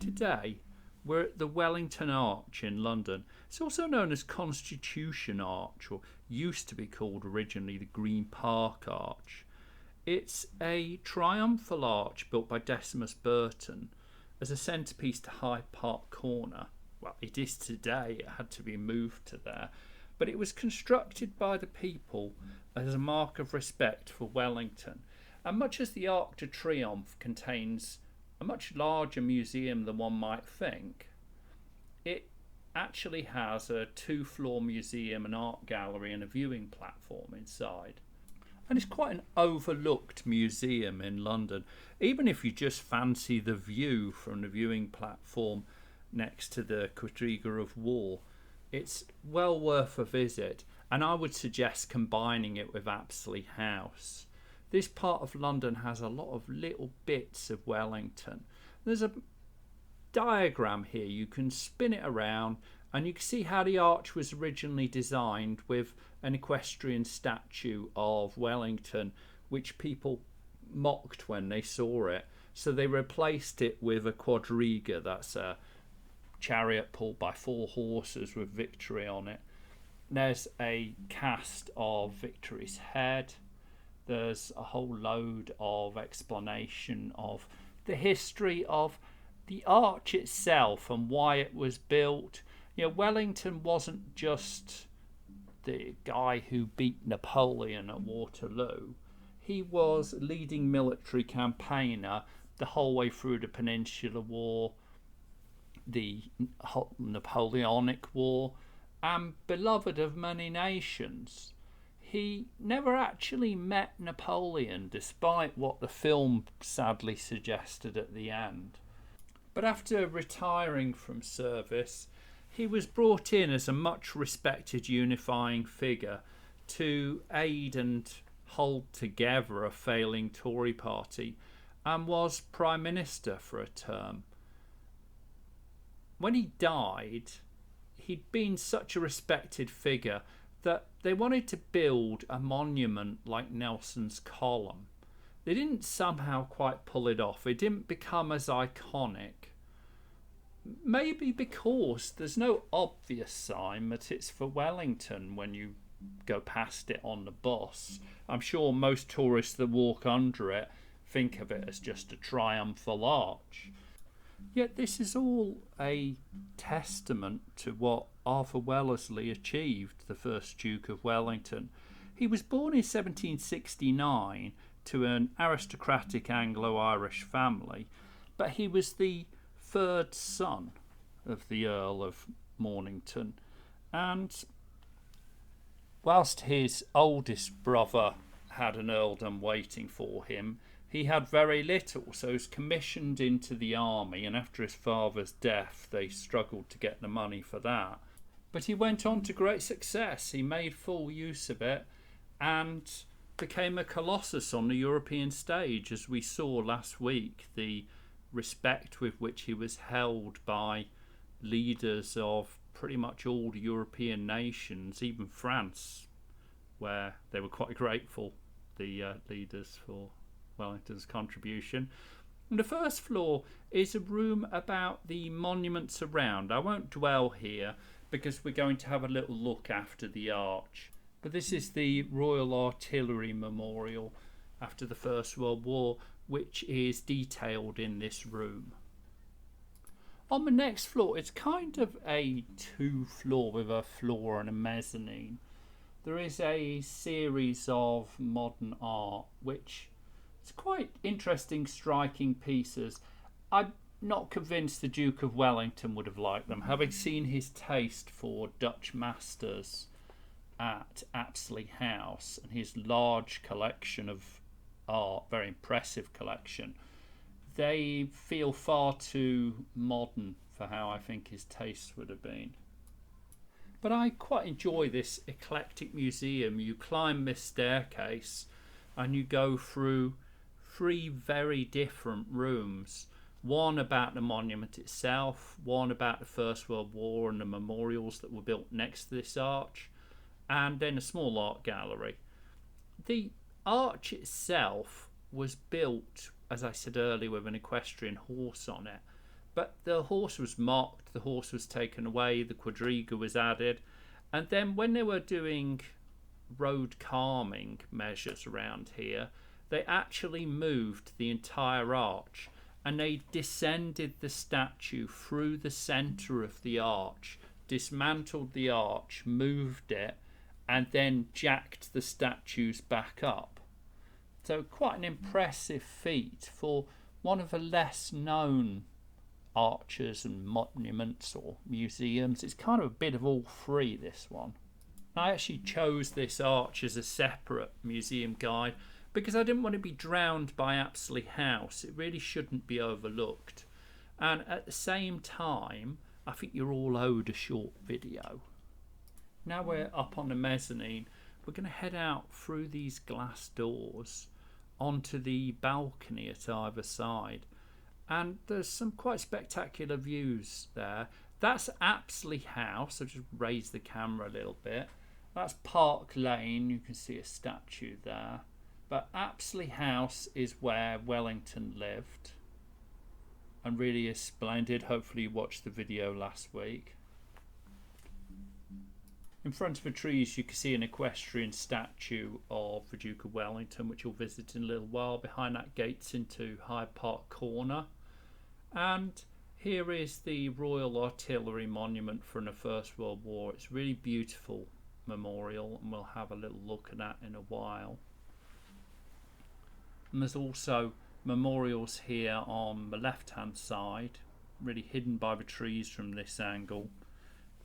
Today, we're at the Wellington Arch in London. It's also known as Constitution Arch, or used to be called originally the Green Park Arch. It's a triumphal arch built by Decimus Burton as a centrepiece to Hyde Park Corner. Well, it is today, it had to be moved to there. But it was constructed by the people as a mark of respect for Wellington. And much as the Arc de Triomphe contains a much larger museum than one might think, it actually has a 2-floor museum, an art gallery and a viewing platform inside. And it's quite an overlooked museum in London. Even if you just fancy the view from the viewing platform next to the Quadriga of War, it's well worth a visit, and I would suggest combining it with Apsley House. This part of London has a lot of little bits of Wellington. There's a diagram here, you can spin it around and you can see how the arch was originally designed, with an equestrian statue of Wellington which people mocked when they saw it. So they replaced it with a quadriga, that's a chariot pulled by 4 horses with Victory on it. There's a cast of Victory's head. There's a whole load of explanation of the history of the arch itself and why it was built. You know, Wellington wasn't just the guy who beat Napoleon at Waterloo. He was leading military campaigner the whole way through the Peninsular War, the Napoleonic War, and beloved of many nations. He never actually met Napoleon, despite what the film sadly suggested at the end. But after retiring from service, he was brought in as a much respected unifying figure to aid and hold together a failing Tory party, and was Prime Minister for a term. When he died, he'd been such a respected figure that they wanted to build a monument like Nelson's column. They didn't somehow quite pull it off. It didn't become as iconic. Maybe because there's no obvious sign that it's for Wellington when you go past it on the bus. I'm sure most tourists that walk under it think of it as just a triumphal arch. Yet this is all a testament to what Arthur Wellesley achieved, the first Duke of Wellington. He was born in 1769 to an aristocratic Anglo-Irish family, but he was the 3rd son of the Earl of Mornington, and whilst his oldest brother had an earldom waiting for him, he had very little, so he was commissioned into the army, and after his father's death they struggled to get the money for that. But he went on to great success. He made full use of it and became a colossus on the European stage, as we saw last week, the respect with which he was held by leaders of pretty much all the European nations, even France, where they were quite grateful, the leaders, for Wellington's contribution. And the first floor is a room about the monuments around. I won't dwell here because we're going to have a little look after the arch. But this is the Royal Artillery Memorial after the First World War, which is detailed in this room. On the next floor, it's kind of a 2-floor with a floor and a mezzanine. There is a series of modern art, which is quite interesting, striking pieces. I'm not convinced the Duke of Wellington would have liked them, having seen his taste for Dutch masters at Apsley House and his large collection of art, very impressive collection. They feel far too modern for how I think his tastes would have been. But I quite enjoy this eclectic museum. You climb this staircase and you go through 3 very different rooms. One about the monument itself, one about the First World War and the memorials that were built next to this arch, and then a small art gallery. The arch itself was built, as I said earlier, with an equestrian horse on it, But the horse was mocked, the horse was taken away, the quadriga was added, and then when they were doing road calming measures around here, they actually moved the entire arch, and they descended the statue through the centre of the arch, dismantled the arch, moved it, and then jacked the statues back up. So quite an impressive feat for one of the less known arches and monuments or museums. It's kind of a bit of all three, this one. I actually chose this arch as a separate museum guide because I didn't want to be drowned by Apsley House. It really shouldn't be overlooked. And at the same time, I think you're all owed a short video. Now we're up on the mezzanine, we're going to head out through these glass doors onto the balcony at either side. And there's some quite spectacular views there. That's Apsley House. I'll just raise the camera a little bit. That's Park Lane. You can see a statue there. But Apsley House is where Wellington lived, and really is splendid. Hopefully you watched the video last week. In front of the trees you can see an equestrian statue of the Duke of Wellington, which you'll visit in a little while. Behind that gates into Hyde Park Corner. And here is the Royal Artillery Monument from the First World War. It's a really beautiful memorial, and we'll have a little look at that in a while. And there's also memorials here on the left hand side, really hidden by the trees from this angle,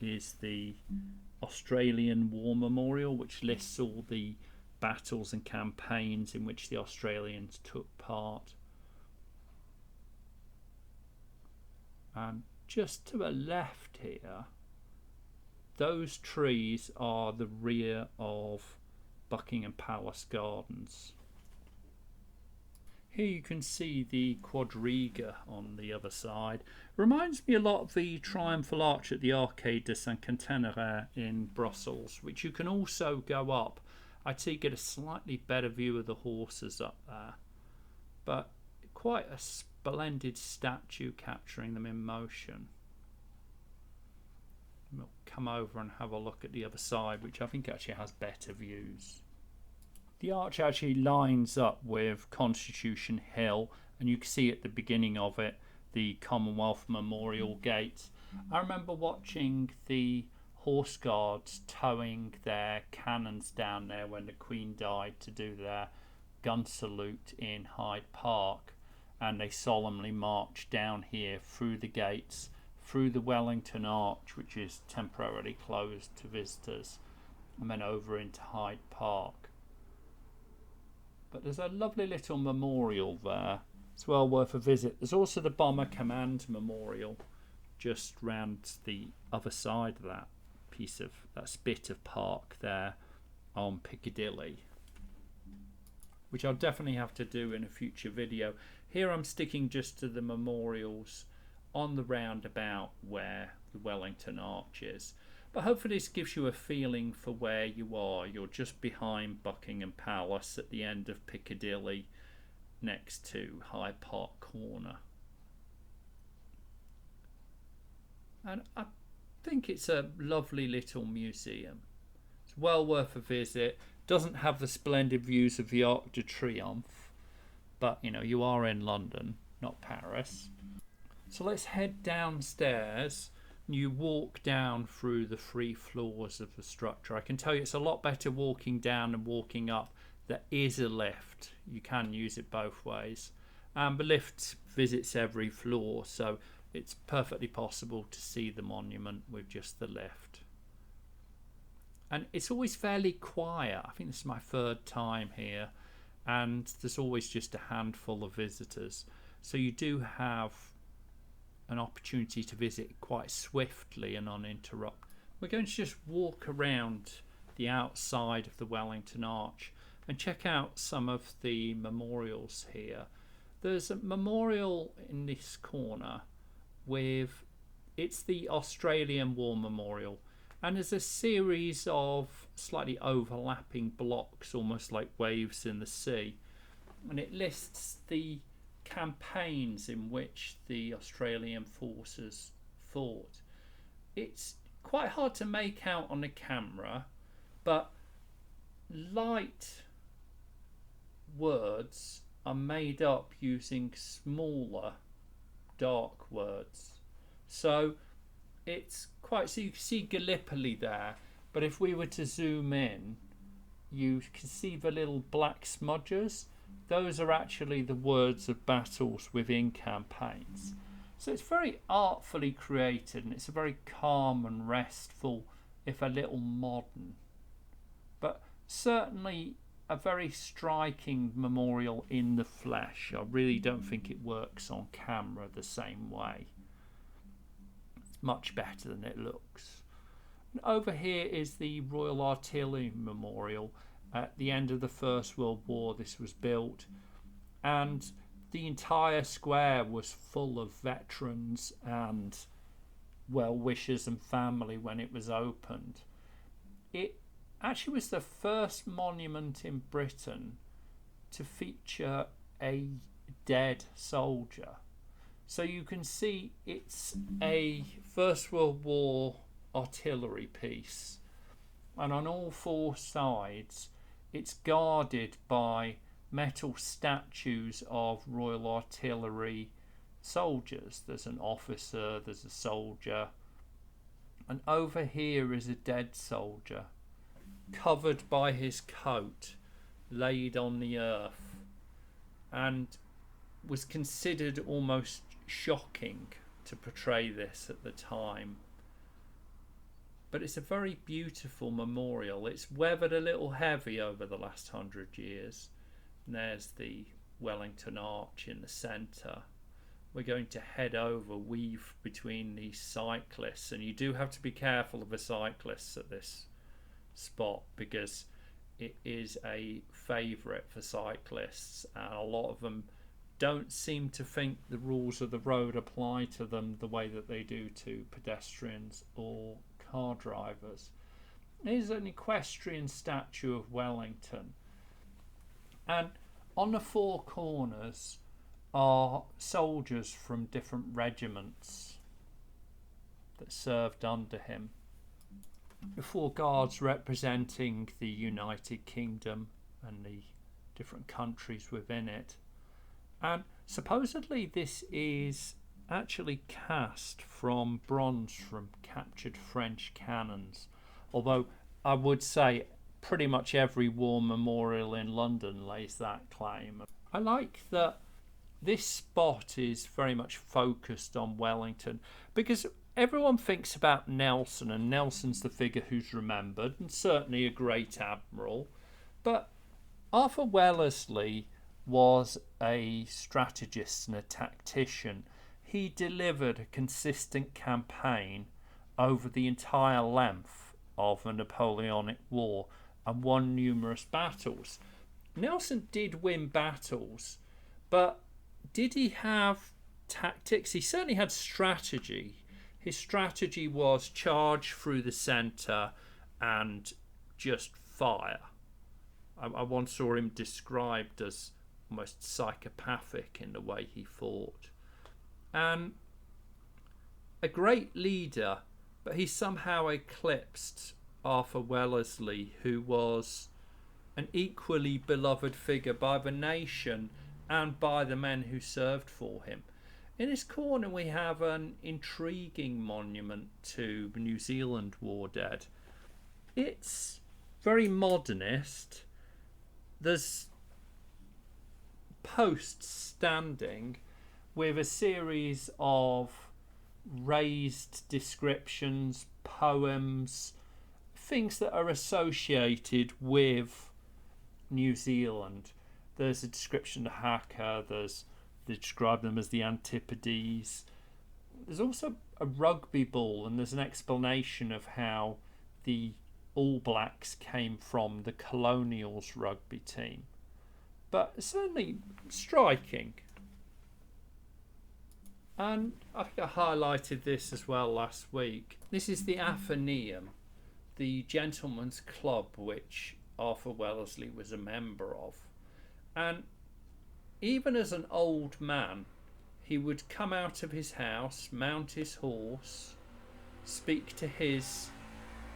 is the Australian War Memorial, which lists all the battles and campaigns in which the Australians took part. And just to the left here, those trees are the rear of Buckingham Palace Gardens. Here you can see the quadriga on the other side. Reminds me a lot of the triumphal arch at the Arcade de Saint-Quentin in Brussels, which you can also go up. I'd say you get a slightly better view of the horses up there. But quite a splendid statue capturing them in motion. We'll come over and have a look at the other side, which I think actually has better views. The arch actually lines up with Constitution Hill, and you can see at the beginning of it the Commonwealth Memorial Gate. I remember watching the Horse Guards towing their cannons down there when the Queen died to do their gun salute in Hyde Park, and they solemnly marched down here through the gates, through the Wellington Arch, which is temporarily closed to visitors, and then over into Hyde Park. But there's a lovely little memorial there. It's well worth a visit. There's also the Bomber Command Memorial just round the other side of that piece of that bit of park there on Piccadilly, which I'll definitely have to do in a future video. Here I'm sticking just to the memorials on the roundabout where the Wellington Arch is. But hopefully this gives you a feeling for where you are. You're just behind Buckingham Palace at the end of Piccadilly, next to Hyde Park Corner. And I think it's a lovely little museum. It's well worth a visit. Doesn't have the splendid views of the Arc de Triomphe, but you know, you are in London, not Paris. So let's head downstairs. You walk down through the 3 floors of the structure. I can tell you it's a lot better walking down than walking up. There is a lift. You can use it both ways. The lift visits every floor, so it's perfectly possible to see the monument with just the lift. And it's always fairly quiet. I think this is my 3rd time here, and there's always just a handful of visitors. So you do have an opportunity to visit quite swiftly and uninterrupted. We're going to just walk around the outside of the Wellington Arch and check out some of the memorials here. There's a memorial in this corner with, it's the Australian War Memorial, and there's a series of slightly overlapping blocks, almost like waves in the sea, and it lists the campaigns in which the Australian forces fought. It's quite hard to make out on the camera, but light words are made up using smaller dark words. So it's quite, so you can see Gallipoli there, but if we were to zoom in, you can see the little black smudges. Those are actually the words of battles within campaigns. So it's very artfully created, and it's a very calm and restful, if a little modern, but certainly a very striking memorial in the flesh. I really don't think it works on camera the same way. It's much better than it looks. And over here is the Royal Artillery Memorial. At the end of the First World War this was built, and the entire square was full of veterans and well-wishers and family when it was opened. It actually was the first monument in Britain to feature a dead soldier. So you can see it's a First World War artillery piece, and on all four sides it's guarded by metal statues of Royal Artillery soldiers. There's an officer, there's a soldier, and over here is a dead soldier covered by his coat, laid on the earth, and was considered almost shocking to portray this at the time. But it's a very beautiful memorial. It's weathered a little heavy over the last 100 years. And there's the Wellington arch in the centre. We're going to head over, weave between these cyclists, and you do have to be careful of the cyclists at this spot because it is a favourite for cyclists, and a lot of them don't seem to think the rules of the road apply to them the way that they do to pedestrians or car drivers. Here's an equestrian statue of Wellington, and on the four corners are soldiers from different regiments that served under him. The four guards representing the United Kingdom and the different countries within it. And supposedly this is actually cast from bronze from captured French cannons, although I would say pretty much every war memorial in London lays that claim. I like that this spot is very much focused on Wellington because everyone thinks about Nelson, and Nelson's the figure who's remembered, and certainly a great admiral, but Arthur Wellesley was a strategist and a tactician. He delivered a consistent campaign over the entire length of the Napoleonic War and won numerous battles. Nelson did win battles, but did he have tactics? He certainly had strategy. His strategy was charge through the centre and just fire. I once saw him described as almost psychopathic in the way he fought. And a great leader, but he somehow eclipsed Arthur Wellesley, who was an equally beloved figure by the nation and by the men who served for him. In this corner we have an intriguing monument to the New Zealand war dead. It's very modernist. There's posts standing with a series of raised descriptions, poems, things that are associated with New Zealand. There's a description of haka, they describe them as the Antipodes. There's also a rugby ball, and there's an explanation of how the All Blacks came from the Colonials rugby team. But certainly striking. And I think I highlighted this as well last week. This is the Athenaeum, the gentleman's club which Arthur Wellesley was a member of. And even as an old man, he would come out of his house, mount his horse, speak to his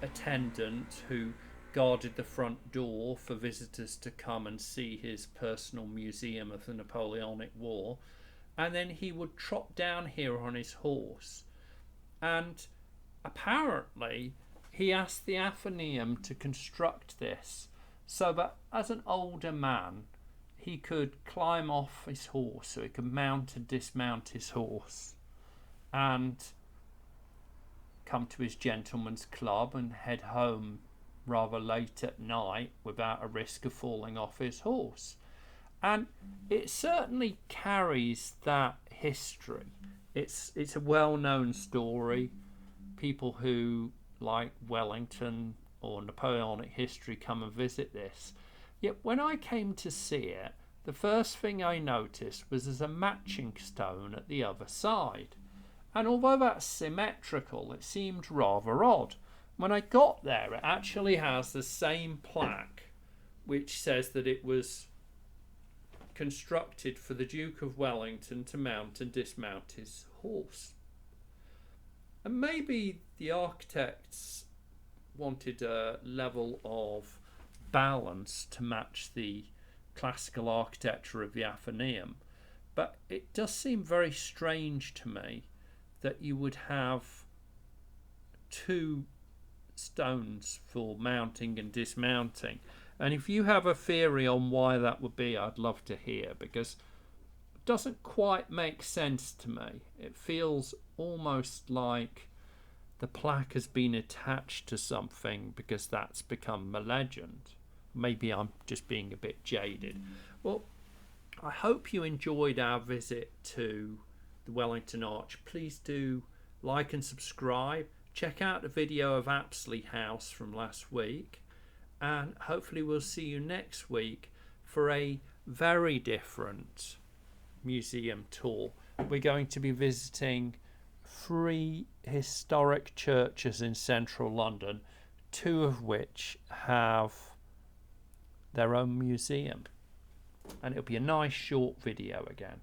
attendant who guarded the front door for visitors to come and see his personal museum of the Napoleonic War, and then he would trot down here on his horse. And apparently he asked the Athenaeum to construct this so that as an older man he could climb off his horse, so he could mount and dismount his horse and come to his gentleman's club and head home rather late at night without a risk of falling off his horse. And it certainly carries that history. It's a well-known story. People who like Wellington or Napoleonic history come and visit this. Yet when I came to see it, the first thing I noticed was there's a matching stone at the other side. And although that's symmetrical, it seemed rather odd. When I got there, it actually has the same plaque which says that it was constructed for the Duke of Wellington to mount and dismount his horse. And maybe the architects wanted a level of balance to match the classical architecture of the Athenaeum, but it does seem very strange to me that you would have two stones for mounting and dismounting. And if you have a theory on why that would be, I'd love to hear, because it doesn't quite make sense to me. It feels almost like the plaque has been attached to something because that's become a legend. Maybe I'm just being a bit jaded. Well, I hope you enjoyed our visit to the Wellington Arch. Please do like and subscribe. Check out the video of Apsley House from last week. And hopefully we'll see you next week for a very different museum tour. We're going to be visiting 3 historic churches in central London, 2 of which have their own museum. And it'll be a nice short video again.